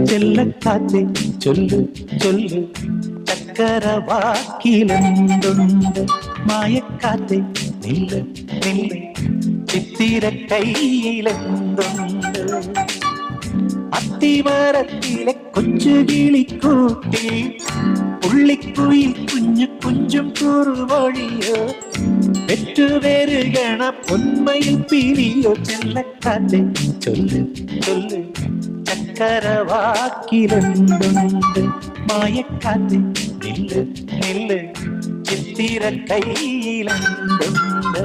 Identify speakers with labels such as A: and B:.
A: ചെല്ലക്കാറ്റെ ചൊല്ലു ചൊല്ലു ചക്കരവാക്കിലെന്തുണ്ട് മായക്കാറ്റെ നില്ല് നില്ല് ചിത്തിര കയ്യിലെന്തുണ്ട് അത്തിമരത്തിലെ കൊച്ചു കിളിക്കൂട്ടി പുള്ളിക്കുയിൽ കുഞ്ഞു കുഞ്ചും കുറുവഴിയോ പെറ്റുവരുകണ പൊന്മയിൽ പിരിയോ ചെല്ലക്കാറ്റെ ചൊല്ലു ചൊല്ലു ചക്കരവാക്കിലെന്തുണ്ട് മായക്കാറ്റെ നില്ല് നില്ല് ചിത്തിര കയ്യിലെന്തുണ്ട്